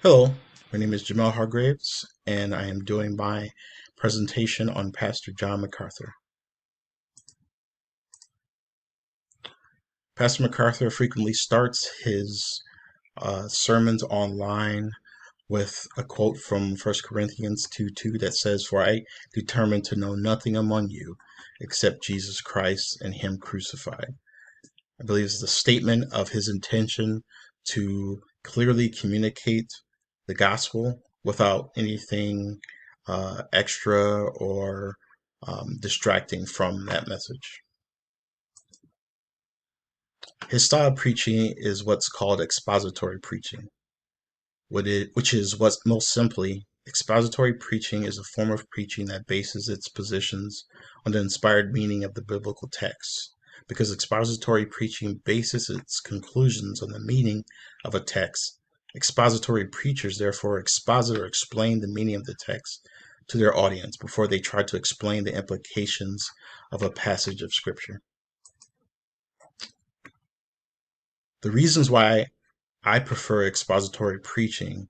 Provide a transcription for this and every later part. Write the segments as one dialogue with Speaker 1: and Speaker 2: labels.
Speaker 1: Hello, my name is Jamel Hargraves, and I am doing my presentation on Pastor John MacArthur. Pastor MacArthur frequently starts his sermons online with a quote from 1 Corinthians 2:2 that says, "For I determined to know nothing among you except Jesus Christ and Him crucified." I believe it's the statement of his intention to clearly communicate the gospel without anything extra or distracting from that message. His style of preaching is what's called expository preaching, which is what most simply, expository preaching is a form of preaching that bases its positions on the inspired meaning of the biblical text. Because expository preaching bases its conclusions on the meaning of a text, expository preachers therefore exposit or explain the meaning of the text to their audience before they try to explain the implications of a passage of scripture. The reasons why I prefer expository preaching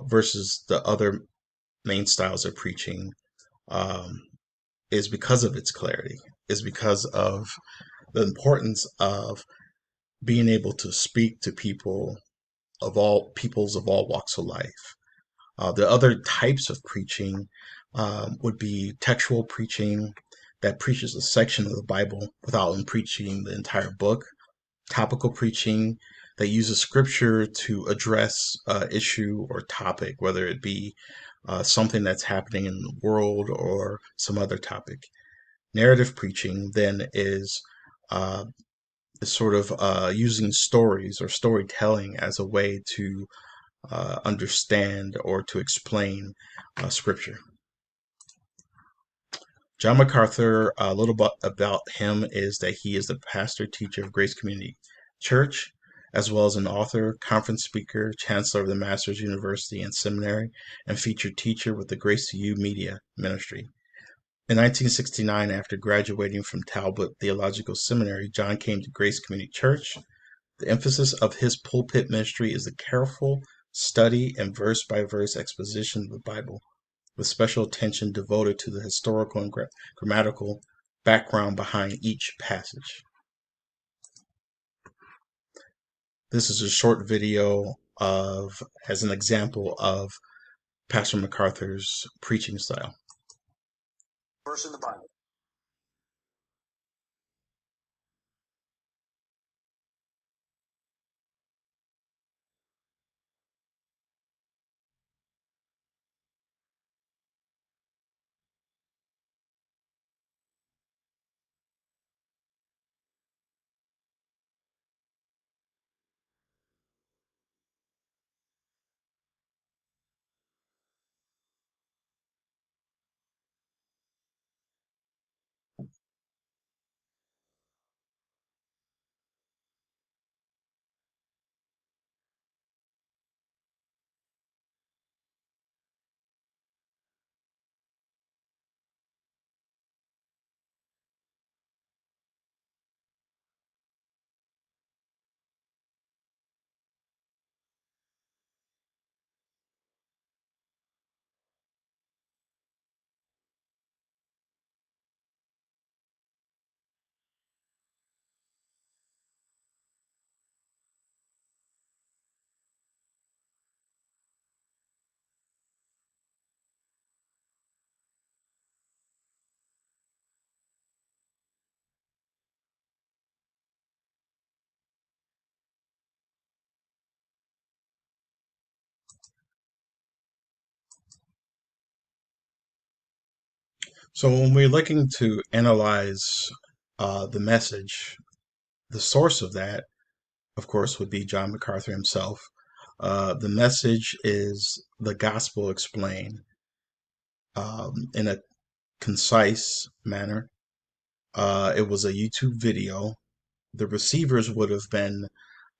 Speaker 1: versus the other main styles of preaching um, is because of its clarity, is because of the importance of being able to speak to peoples of all walks of life. The other types of preaching would be textual preaching that preaches a section of the Bible without preaching the entire book. Topical preaching that uses scripture to address issue or topic, whether it be something that's happening in the world or some other topic. Narrative preaching then uh, is sort of using stories or storytelling as a way to understand or to explain scripture. John MacArthur, a little bit about him is that he is the pastor teacher of Grace Community Church, as well as an author, conference speaker, chancellor of the Masters University and Seminary, and featured teacher with the Grace to You Media Ministry. In 1969, after graduating from Talbot Theological Seminary, John came to Grace Community Church. The emphasis of his pulpit ministry is the careful study and verse-by-verse exposition of the Bible, with special attention devoted to the historical and grammatical background behind each passage. This is a short video as an example of Pastor MacArthur's preaching style. Verse in the Bible. So when we're looking to analyze the message, the source of that, of course, would be John MacArthur himself. The message is the gospel explained in a concise manner. It was a YouTube video. The receivers would have been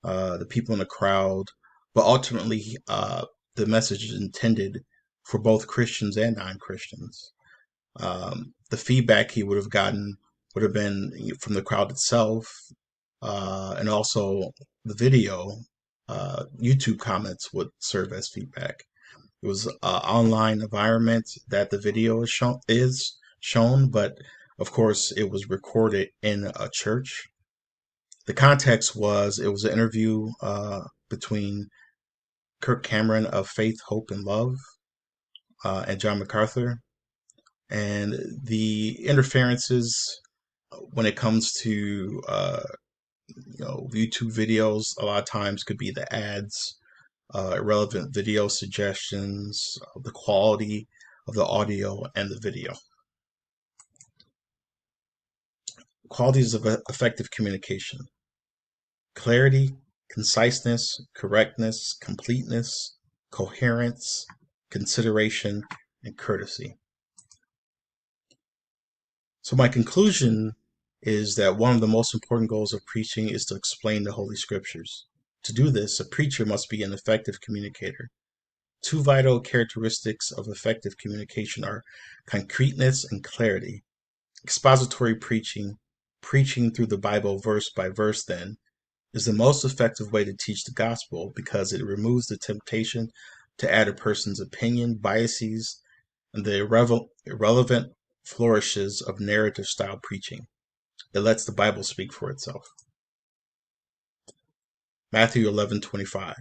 Speaker 1: the people in the crowd, but ultimately, the message is intended for both Christians and non-Christians. The feedback he would have gotten would have been from the crowd itself, and also the video YouTube comments would serve as feedback. It was an online environment that the video is shown, but of course it was recorded in a church. The context was it was an interview between Kirk Cameron of Faith, Hope, and Love and John MacArthur. And the interferences when it comes to YouTube videos a lot of times could be the ads, irrelevant video suggestions, the quality of the audio and the video. Qualities of effective communication: clarity, conciseness, correctness, completeness, coherence, consideration, and courtesy. So my conclusion is that one of the most important goals of preaching is to explain the Holy Scriptures. To do this, a preacher must be an effective communicator. Two vital characteristics of effective communication are concreteness and clarity. Expository preaching, preaching through the Bible verse by verse, then, is the most effective way to teach the gospel because it removes the temptation to add a person's opinion, biases, and the irrelevant flourishes of narrative-style preaching. It lets the Bible speak for itself. Matthew 11:25.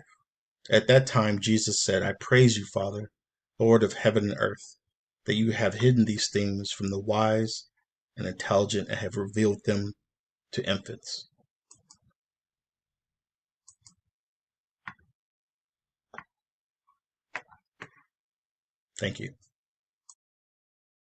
Speaker 1: At that time Jesus said, I praise you, Father, Lord of heaven and earth, that you have hidden these things from the wise and intelligent and have revealed them to infants. Thank you.